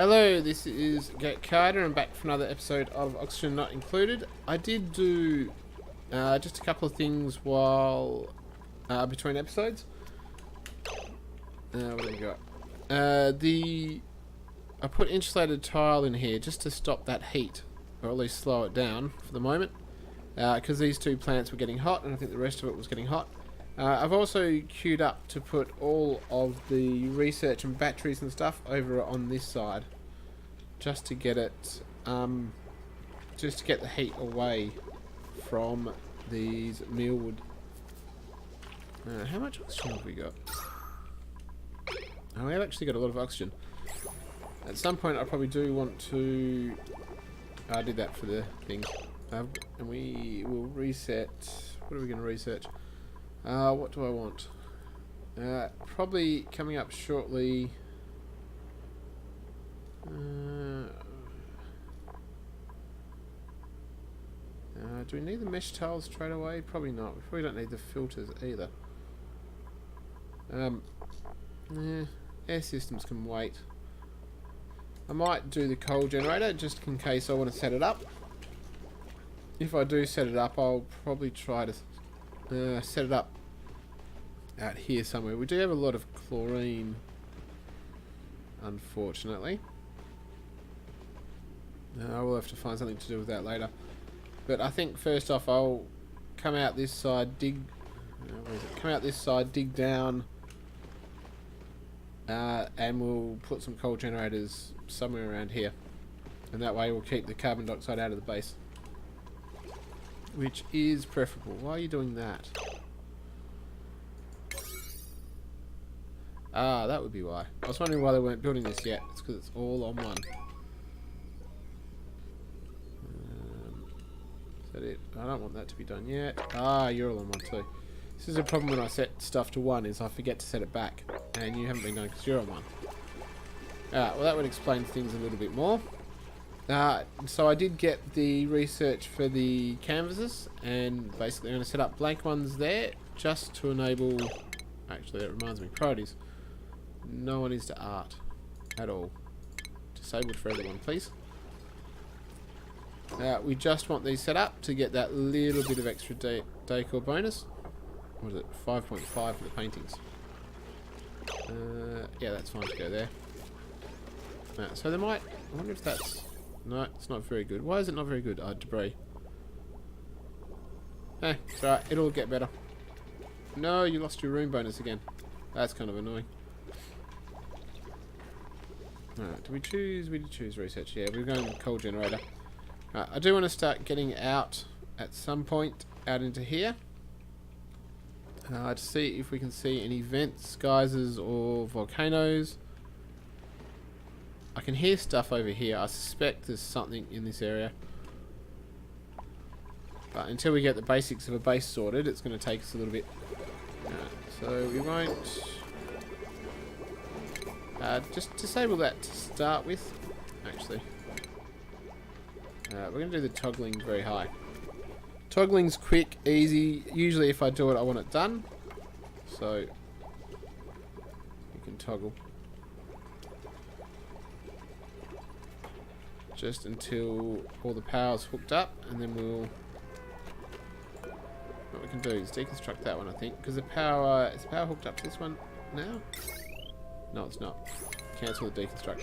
Hello, this is Get Carter. I'm back for another episode of Oxygen Not Included. I did do just a couple of things while between episodes. What do we got? I put insulated tile in here just to stop that heat, or at least slow it down for the moment, because these two plants were getting hot, and I think the rest of it was getting hot. I've also queued up to put all of the research and batteries and stuff over on this side, just to get it, just to get the heat away from these mealwood. How much oxygen have we got? Oh, we have actually got a lot of oxygen. At some point, I probably do want to. I did that for the thing, and we will reset. What are we going to research? What do I want? Probably coming up shortly. Do we need the mesh tiles straight away? Probably not. We probably don't need the filters either. Air systems can wait. I might do the coal generator just in case I want to set it up. If I do set it up, I'll probably try to set it up out here somewhere. We do have a lot of chlorine, unfortunately. I will have to find something to do with that later. But I think first off, I'll come out this side, dig. Where is it? Come out this side, dig down, and we'll put some coal generators somewhere around here, and that way we'll keep the carbon dioxide out of the base, which is preferable. Why are you doing that? Ah, that would be why. I was wondering why they weren't building this yet. It's because it's all on one. Is that it? I don't want that to be done yet. Ah, you're all on one too. This is a problem when I set stuff to one, is I forget to set it back, and you haven't been done because you're on one. Alright, well that would explain things a little bit more. So I did get the research for the canvases, and basically I'm going to set up blank ones there just to enable. Actually, that reminds me, priorities. No one is to art at all. Disabled for everyone, please. We just want these set up to get that little bit of extra decor bonus. What is it? 5.5 for the paintings. Yeah, that's fine to go there. So they might. I wonder if that's. No, it's not very good. Why is it not very good? Debris. It's alright. It'll get better. No, you lost your room bonus again. That's kind of annoying. Alright, do we choose? We did choose research. Yeah, we're going with coal generator. I do want to start getting out at some point out into here. To see if we can see any vents, geysers, or volcanoes. I can hear stuff over here. I suspect there's something in this area. But until we get the basics of a base sorted, it's going to take us a little bit. So we won't. Just disable that to start with. Actually. We're going to do the toggling very high. Toggling's quick, easy. Usually if I do it, I want it done. So, you can toggle. Just until all the power's hooked up, and then we'll... What we can do is deconstruct that one, I think. Because the power... Is the power hooked up to this one now? No, it's not. Cancel the deconstruct.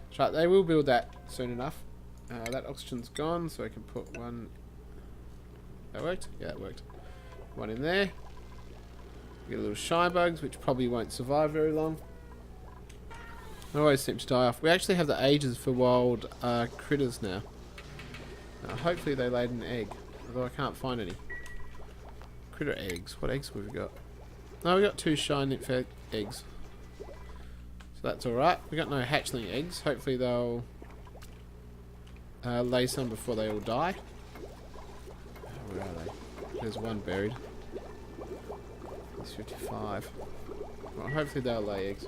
That's right, they will build that soon enough. That oxygen's gone, so I can put one... That worked? Yeah, that worked. One in there. Get a little shy bugs, which probably won't survive very long. They always seem to die off. We actually have the ages for wild critters now. Hopefully they laid an egg, although I can't find any. Critter eggs. What eggs have we got? No, we got 2 shy nymph eggs. So that's alright. We got no hatchling eggs. Hopefully they'll lay some before they all die. Where are they? There's one buried. There's 55. Well, hopefully they'll lay eggs.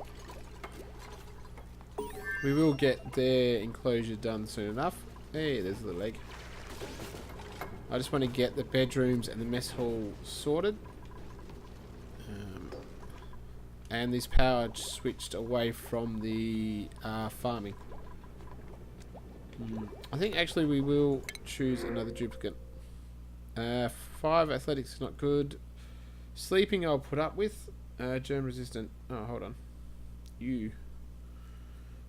We will get their enclosure done soon enough. Hey, there's a little egg. I just want to get the bedrooms and the mess hall sorted. And this power switched away from the farming. I think actually we will choose another duplicate. 5 athletics is not good. Sleeping I'll put up with. Germ resistant. Oh, hold on. You.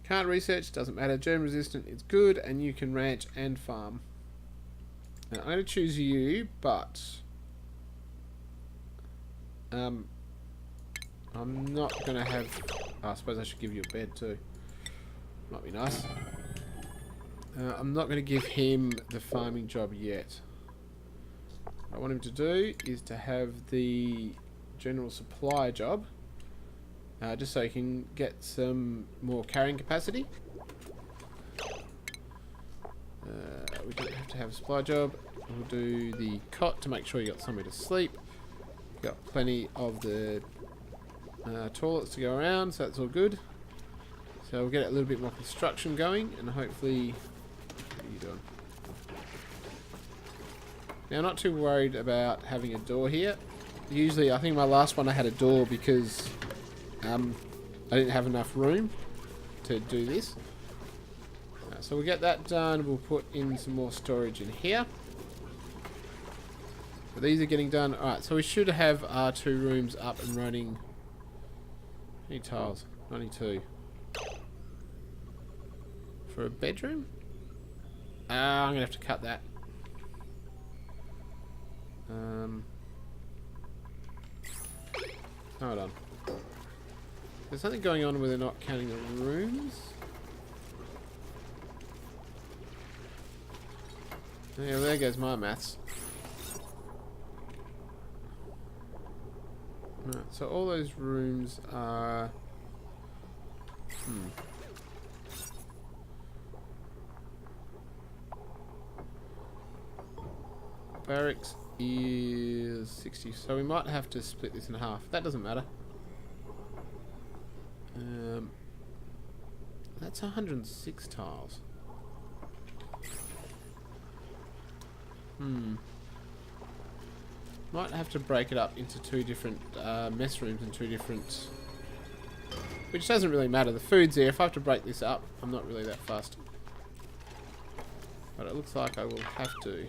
Can't research, doesn't matter. Germ resistant is good, and you can ranch and farm. Now, I'm going to choose you, but I'm not going to have... Oh, I suppose I should give you a bed too. Might be nice. I'm not going to give him the farming job yet. What I want him to do is to have the general supply job, just so he can get some more carrying capacity. We don't have to have a supply job. We'll do the cot to make sure you got somewhere to sleep. Got plenty of the toilets to go around, so that's all good. So we'll get a little bit more construction going, and hopefully... What are you doing? Now, I'm not too worried about having a door here. Usually, I think my last one I had a door because I didn't have enough room to do this. So we'll get that done. We'll put in some more storage in here. So these are getting done. Alright, so we should have our 2 rooms up and running. How many tiles? 92. For a bedroom? I'm going to have to cut that. Hold on. There's something going on where they're not counting the rooms. Yeah, well, there goes my maths. Right, so all those rooms are... Barracks is 60, so we might have to split this in half. That doesn't matter. That's 106 tiles. Might have to break it up into 2 different mess rooms and 2 different... Which doesn't really matter. The food's there. If I have to break this up, I'm not really that fussed. But it looks like I will have to.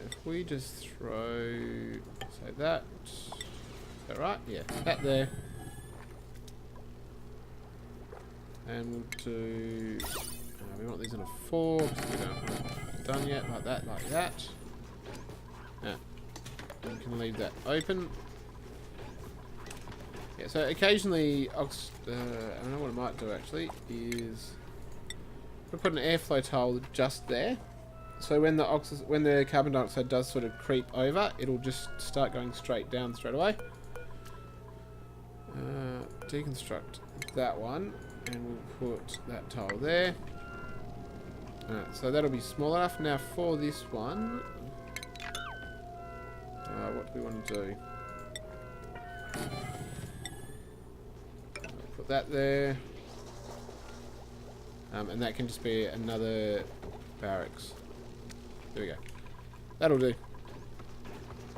If we just throw... Say that... Is that right? Yeah. That there. And we'll do... we want these on a 4, because we don't want it done yet. Like that, like that. Yeah. And we can leave that open. Yeah, so occasionally... I don't know what I might do actually, is... We'll put an airflow tile just there. So when the carbon dioxide does sort of creep over, it'll just start going straight down straight away. Deconstruct that one, and we'll put that tile there. So that'll be small enough. Now for this one, what do we want to do? Put that there, and that can just be another barracks. There we go. That'll do.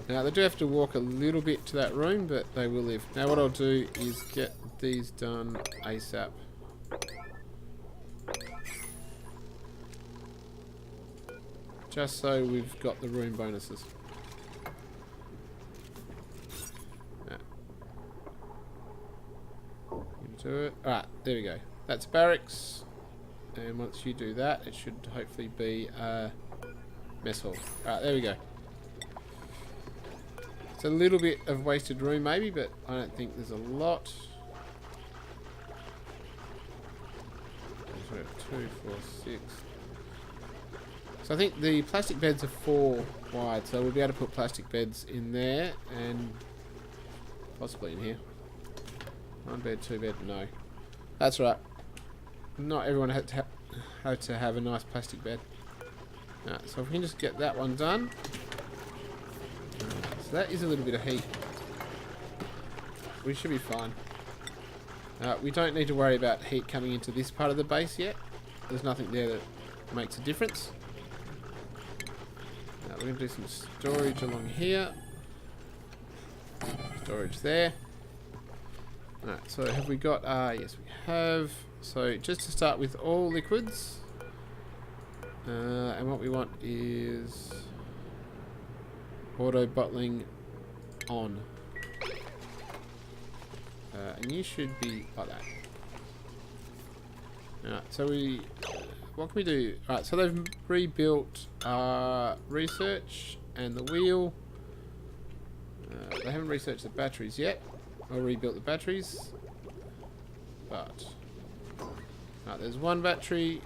Now, they do have to walk a little bit to that room, but they will live. Now, what I'll do is get these done ASAP. Just so we've got the room bonuses. Yeah. Do it. Alright, there we go. That's barracks. And once you do that, it should hopefully be mess hall. Alright, there we go. It's a little bit of wasted room maybe, but I don't think there's a lot. 2, 4, 6. So I think the plastic beds are 4 wide, so we'll be able to put plastic beds in there and possibly in here. 1 bed, 2 bed, no. That's right. Not everyone had to have a nice plastic bed. So if we can just get that one done. So that is a little bit of heat. We should be fine. We don't need to worry about heat coming into this part of the base yet. There's nothing there that makes a difference. We're going to do some storage along here. Storage there. Alright, so have we got, yes we have. So just to start with all liquids. And what we want is auto bottling on. And you should be like that. Alright, so what can we do? Alright, so they've rebuilt research and the wheel. They haven't researched the batteries yet, or rebuilt the batteries. But, there's one battery.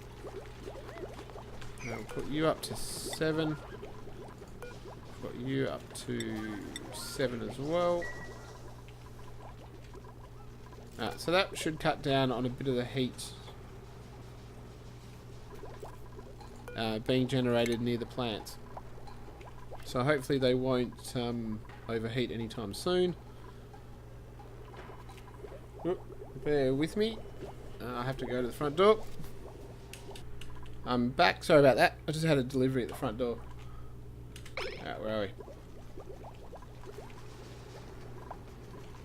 I'll put you up to 7. Put you up to 7 as well. So that should cut down on a bit of the heat being generated near the plants. So hopefully they won't overheat anytime soon. Bear with me. I have to go to the front door. I'm back. Sorry about that. I just had a delivery at the front door. Alright, where are we?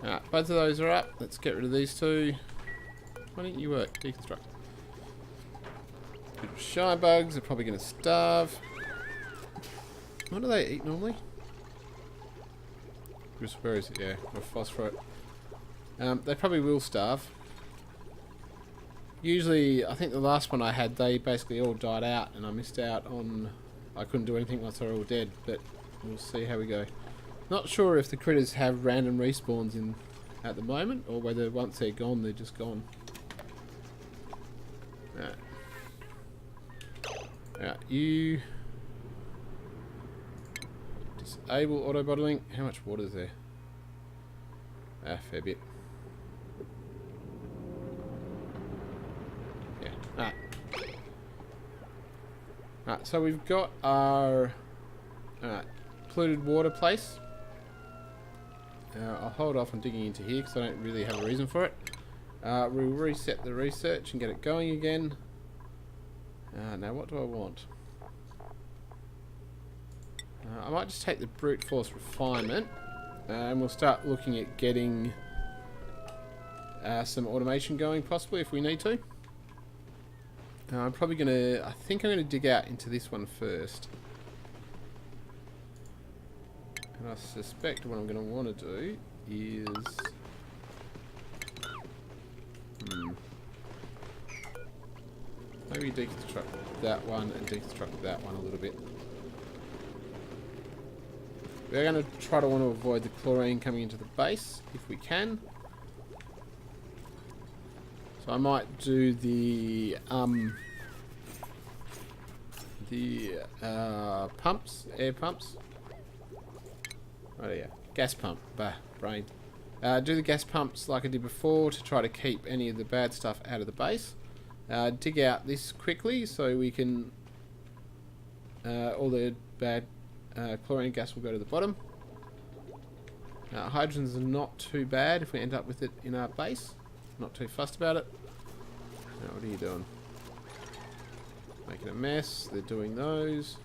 Alright, both of those are up. Let's get rid of these two. Why don't you work? Deconstruct. Little shy bugs are probably going to starve. What do they eat normally? Where is it? Yeah, or phosphorate. They probably will starve. Usually, I think the last one I had, they basically all died out, and I missed out on... I couldn't do anything once they were all dead, but we'll see how we go. Not sure if the critters have random respawns in at the moment, or whether once they're gone, they're just gone. Alright. Alright, you... Disable auto bottling. How much water is there? Fair bit. Yeah. Alright. Alright, so we've got our polluted water place. I'll hold off on digging into here because I don't really have a reason for it. We'll reset the research and get it going again. Now what do I want? I might just take the brute force refinement and we'll start looking at getting some automation going possibly if we need to. I'm probably going to... I think I'm going to dig out into this one first. And I suspect what I'm going to want to do is... maybe deconstruct that one and deconstruct that one a little bit. We're going to try to want to avoid the chlorine coming into the base if we can. So I might do the pumps, air pumps. Oh yeah, gas pump. Bah, brain. Do the gas pumps like I did before to try to keep any of the bad stuff out of the base. Dig out this quickly so we can... all the bad chlorine gas will go to the bottom. Hydrogen's not too bad if we end up with it in our base. Not too fussed about it. Now what are you doing? Making a mess. They're doing those.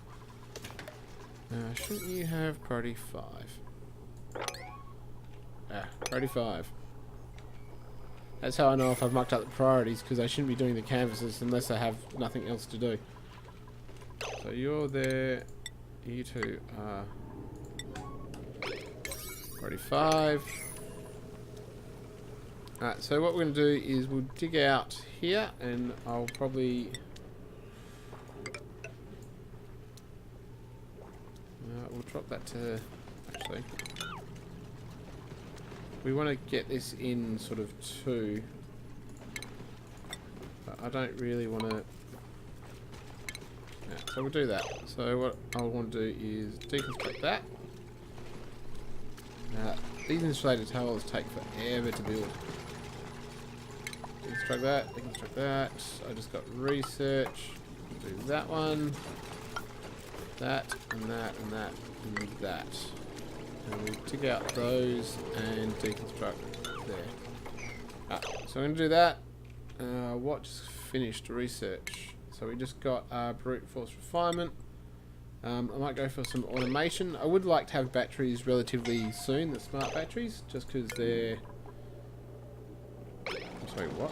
Shouldn't you have priority 5? Priority 5. That's how I know if I've mucked up the priorities, because I shouldn't be doing the canvases unless I have nothing else to do. So you're there. You two are priority 5. Alright, so what we're going to do is we'll dig out here and I'll probably... we'll drop that to... actually... we want to get this in sort of 2. But I don't really want to... yeah, so we'll do that. So what I want to do is deconstruct that. These insulated towers take forever to build. Deconstruct that, deconstruct that. I just got research. Do that one. That, and that, and that, and that. And we'll dig out those and deconstruct there. So I'm going to do that. What just finished research? So we just got brute force refinement. I might go for some automation. I would like to have batteries relatively soon, the smart batteries, just because they're Wait, what?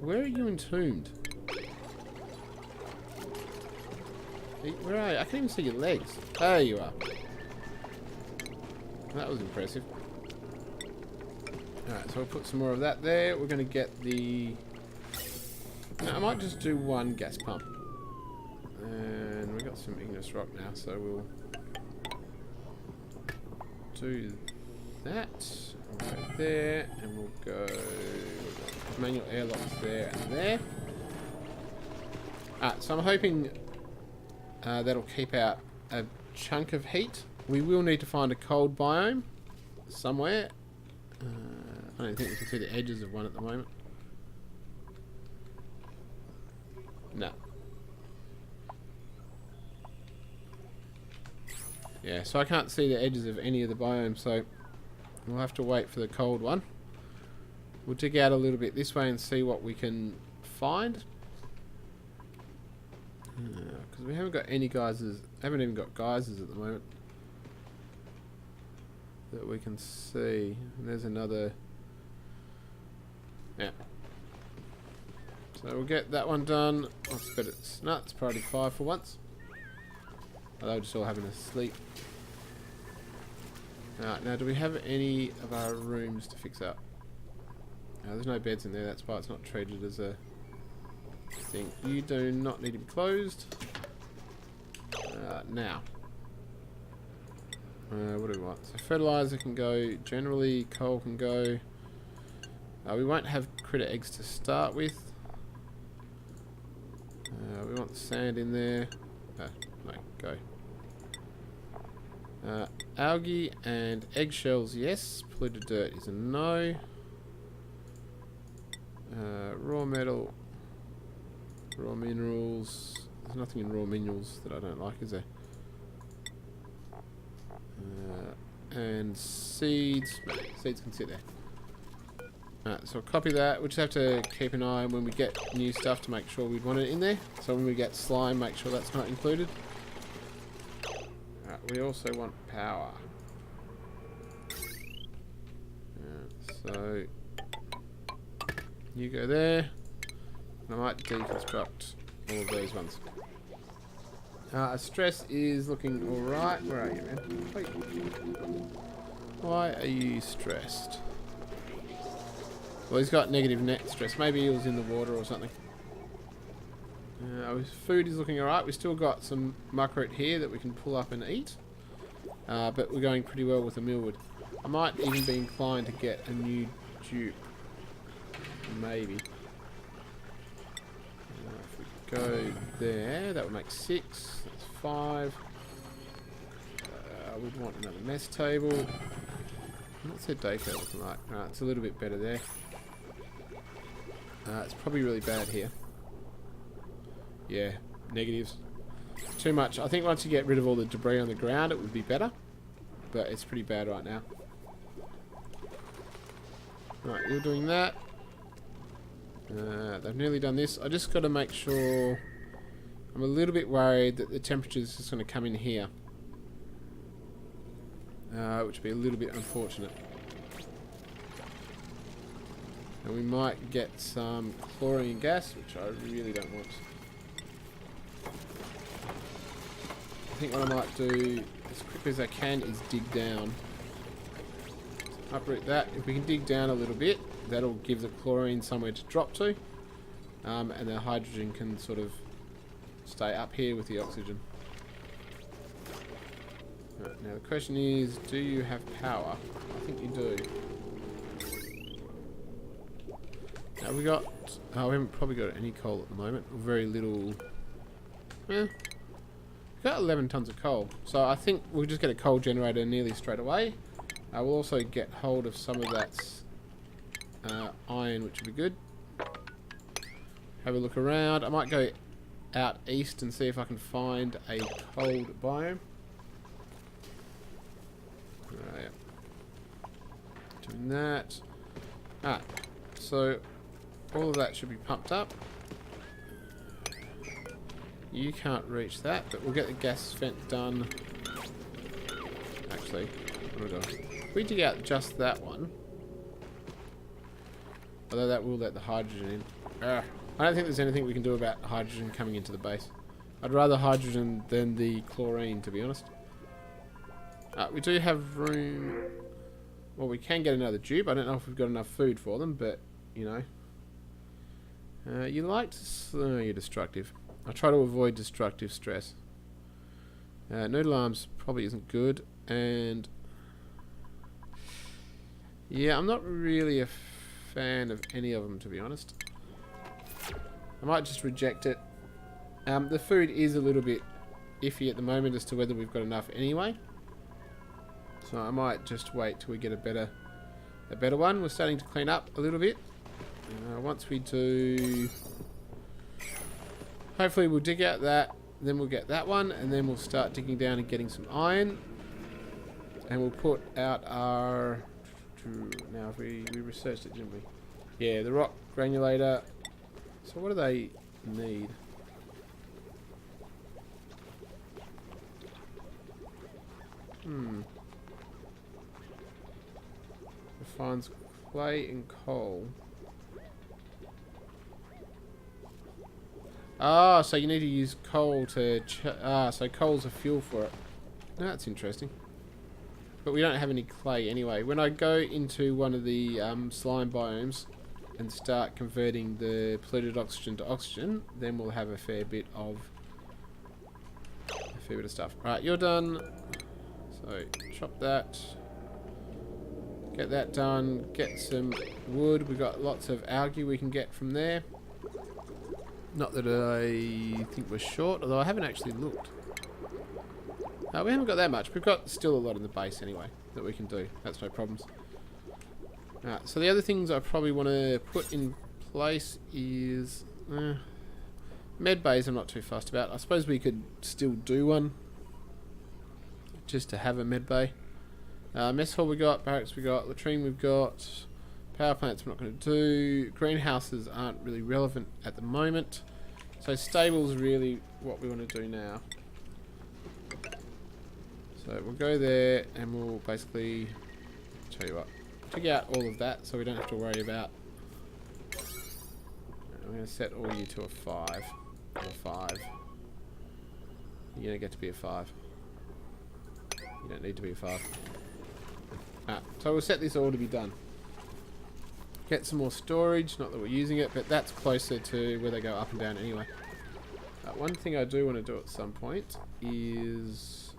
Where are you entombed? Where are you? I can't even see your legs. There you are. That was impressive. Alright, so we'll put some more of that there. We're going to get the... No, I might just do one gas pump. And we've got some igneous rock now, so we'll do that. We'll go there, and we'll go manual airlocks there and there. Alright, so I'm hoping that'll keep out a chunk of heat. We will need to find a cold biome somewhere. I don't think we can see the edges of one at the moment. No. Yeah, so I can't see the edges of any of the biomes, so we'll have to wait for the cold one. We'll dig out a little bit this way and see what we can find. Because we haven't got any geysers, haven't even got geysers at the moment that we can see. And there's another. Yeah. So we'll get that one done. Let's bet it's nuts. Priority 5 for once. Although we're just all having a sleep. Alright, now do we have any of our rooms to fix up? No, there's no beds in there. That's why it's not treated as a thing. You do not need to be closed. Now. What do we want? So fertilizer can go. Generally, coal can go. We won't have critter eggs to start with. We want the sand in there. No, go. Algae and eggshells, yes. Polluted dirt is a no. Raw metal. Raw minerals. There's nothing in raw minerals that I don't like, is there? And seeds. No, seeds can sit there. Alright, so I'll copy that. We'll just have to keep an eye on when we get new stuff to make sure we'd want it in there. So when we get slime, make sure that's not included. Alright, we also want power. So you go there. And I might deconstruct all of those ones. Stress is looking alright. Where are you, man? Wait. Why are you stressed? Well, he's got negative net stress. Maybe he was in the water or something. His food is looking alright. We've still got some muckroot here that we can pull up and eat. But we're going pretty well with the millwood. I might even be inclined to get a new dupe. Maybe. If we go there, that would make 6. That's 5. We'd want another mess table. What's their daycare looking like? Alright, it's a little bit better there. It's probably really bad here. Yeah, negatives. Too much. I think once you get rid of all the debris on the ground, it would be better. But it's pretty bad right now. Right, you're doing that. They've nearly done this. I just got to make sure... I'm a little bit worried that the temperature is just going to come in here. Which would be a little bit unfortunate. And we might get some chlorine gas, which I really don't want. I think what I might do as quickly as I can is dig down. Uproot that. If we can dig down a little bit, that'll give the chlorine somewhere to drop to. And the hydrogen can sort of stay up here with the oxygen. Right, now the question is, do you have power? I think you do. Now we got... Oh, we haven't probably got any coal at the moment. Very little... Yeah. We've got 11 tons of coal. So I think we'll just get a coal generator nearly straight away. We'll also get hold of some of that iron, which would be good. Have a look around. I might go out east and see if I can find a cold biome. Yeah. Doing that. So all of that should be pumped up. You can't reach that, but we'll get the gas vent done. Actually, what do I do? If we dig out just that one, Although that will let the hydrogen in. I don't think there's anything we can do about hydrogen coming into the base. I'd rather hydrogen than the chlorine, to be honest. We do have room. Well, we can get another tube. I don't know if we've got enough food for them, but, you know. You like to... you're destructive. I try to avoid destructive stress. Noodle arms probably isn't good, and... yeah, I'm not really a fan of any of them, to be honest. I might just reject it. The food is a little bit iffy at the moment as to whether we've got enough anyway. So I might just wait till we get a better one. We're starting to clean up a little bit. Once we do... hopefully we'll dig out that, then we'll get that one, and then we'll start digging down and getting some iron. And we'll put out our... now, we researched it, didn't we? Yeah, the rock granulator. So what do they need? Refines clay and coal. Ah, so you need to use coal to... so coal's a fuel for it. That's interesting. But we don't have any clay anyway. When I go into one of the slime biomes and start converting the polluted oxygen to oxygen, then we'll have a fair bit of stuff. Right, you're done. So chop that. Get that done. Get some wood. We've got lots of algae we can get from there. Not that I think we're short, although I haven't actually looked. We haven't got that much. We've got still a lot in the base anyway that we can do. That's no problems. So the other things I probably want to put in place is... med bays I'm not too fussed about. I suppose we could still do one. Just to have a med bay. Mess hall we got, barracks we got, latrine we've got, power plants we're not going to do, greenhouses aren't really relevant at the moment. So stables really what we want to do now. So we'll go there and we'll basically, tell you what, take out all of that so we don't have to worry about. I'm going to set all you to a 5. Or 5. You're going to get to be a 5. You don't need to be a 5. So we'll set this all to be done. Get some more storage, not that we're using it, but that's closer to where they go up and down anyway. One thing I do want to do at some point is...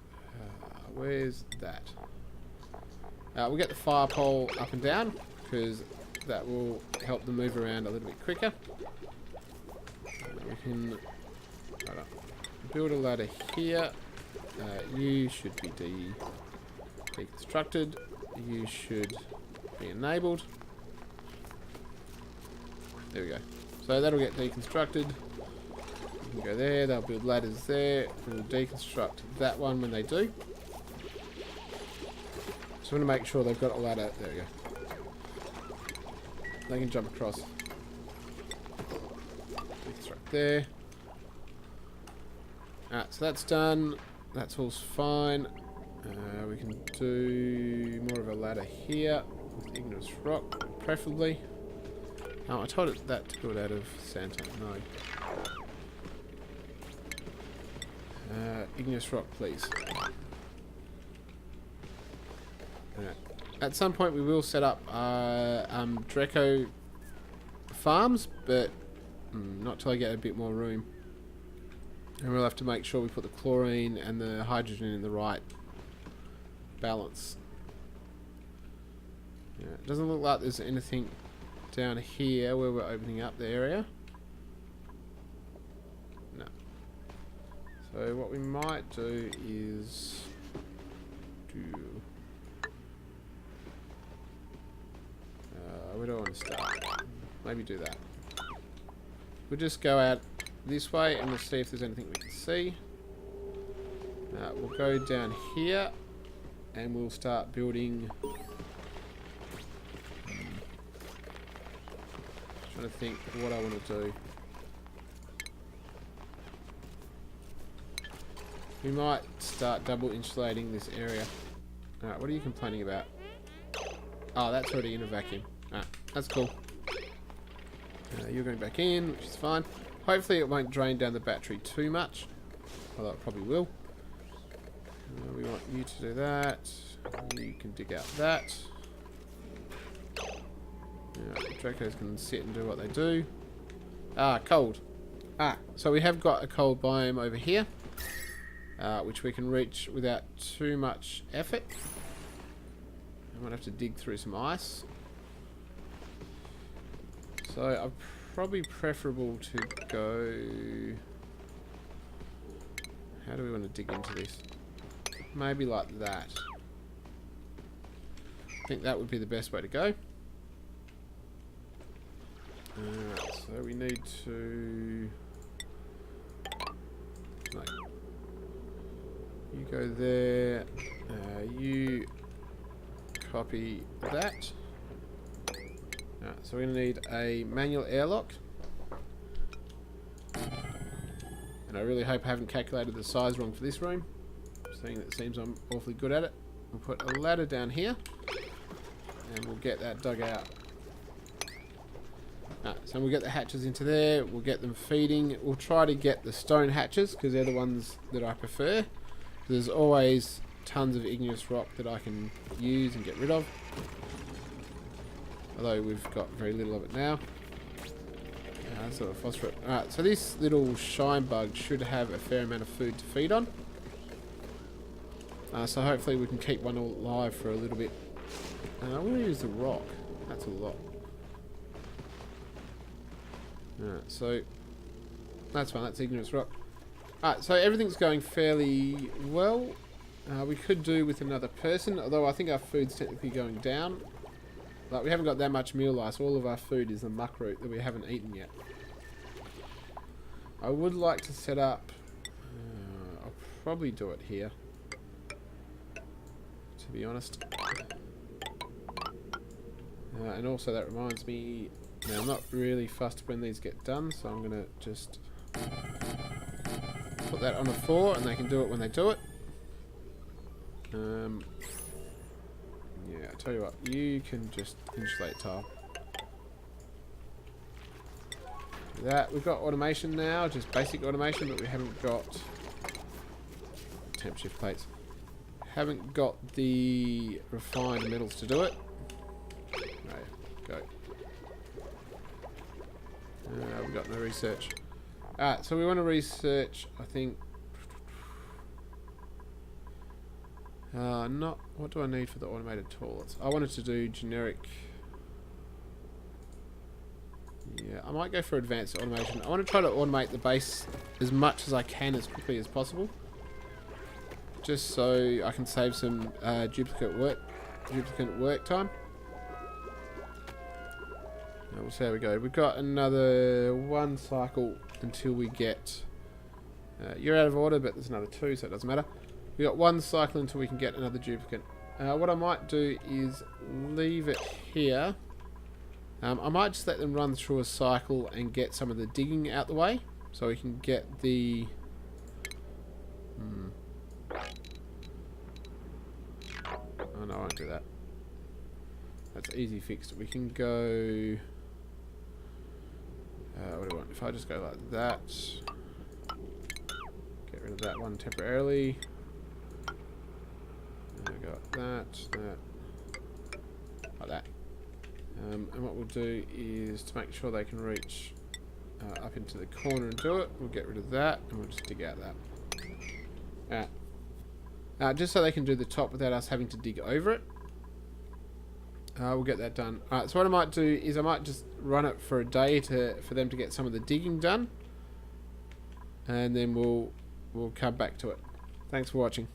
where's that? We'll get the fire pole up and down, because that will help them move around a little bit quicker. We can build a ladder here. You should be deconstructed. You should be enabled. There we go. So that'll get deconstructed. You can go there. They'll build ladders there. We'll deconstruct that one when they do. Just want to make sure they've got a ladder. There we go. They can jump across. Deconstruct there. So that's done. That's all fine. We can do more of a ladder here with igneous rock, preferably. Oh, I told it that to build out of Santa. No. Igneous rock, please. At some point we will set up Draco farms, but not till I get a bit more room. And we'll have to make sure we put the chlorine and the hydrogen in the right balance. Yeah, it doesn't look like there's anything down here where we're opening up the area. No. So what we might do is where do I want to start? Maybe do that. We'll just go out this way and we'll see if there's anything we can see. We'll go down here and we'll start building. Trying to think what I want to do. We might start double insulating this area. What are you complaining about? Oh, that's already in a vacuum. That's cool. You're going back in, which is fine. Hopefully it won't drain down the battery too much. Although it probably will. We want you to do that. You can dig out that. The Dracos can sit and do what they do. Cold. So we have got a cold biome over here. Which we can reach without too much effort. I might have to dig through some ice. So I'm probably preferable to go... How do we want to dig into this? Maybe like that. I think that would be the best way to go. So we need to... No. You go there. You copy that. So we're going to need a manual airlock. And I really hope I haven't calculated the size wrong for this room. Seeing that it seems I'm awfully good at it. We'll put a ladder down here. And we'll get that dug out. So we'll get the hatches into there. We'll get them feeding. We'll try to get the stone hatches because they're the ones that I prefer. There's always tons of igneous rock that I can use and get rid of. Although we've got very little of it now. Sort of phosphorus. Alright, so this little shine bug should have a fair amount of food to feed on. So hopefully we can keep one alive for a little bit. I'm going to use the rock. That's a lot. Alright, so that's fine. That's igneous rock. Alright, so everything's going fairly well. We could do with another person, although I think our food's technically going down. Like, we haven't got that much meal ice. All of our food is the muckroot that we haven't eaten yet. I would like to set up... I'll probably do it here, to be honest. And also that reminds me... Now, I'm not really fussed when these get done, so I'm going to just... put that on the floor, and they can do it when they do it. Yeah, I'll tell you what, you can just insulate tile. Do that. We've got automation now, just basic automation, but we haven't got temp shift plates. Haven't got the refined metals to do it. Right, go. We've got no research. Alright, so we want to research, I think... what do I need for the automated toilets? I wanted to do generic... Yeah, I might go for advanced automation. I want to try to automate the base as much as I can as quickly as possible. Just so I can save some duplicate work time. We'll see how we go. We've got another 1 cycle until we get... you're out of order, but there's another 2, so it doesn't matter. We've got 1 cycle until we can get another duplicate. What I might do is leave it here. I might just let them run through a cycle and get some of the digging out the way. So we can get the... Oh no, I won't do that. That's easy fixed. We can go... what do we want? If I just go like that... Get rid of that one temporarily. And we got that. Like that. And what we'll do is to make sure they can reach up into the corner and do it, we'll get rid of that and we'll just dig out that. Just so they can do the top without us having to dig over it. We'll get that done. Alright, so what I might do is I might just run it for a day for them to get some of the digging done. And then we'll come back to it. Thanks for watching.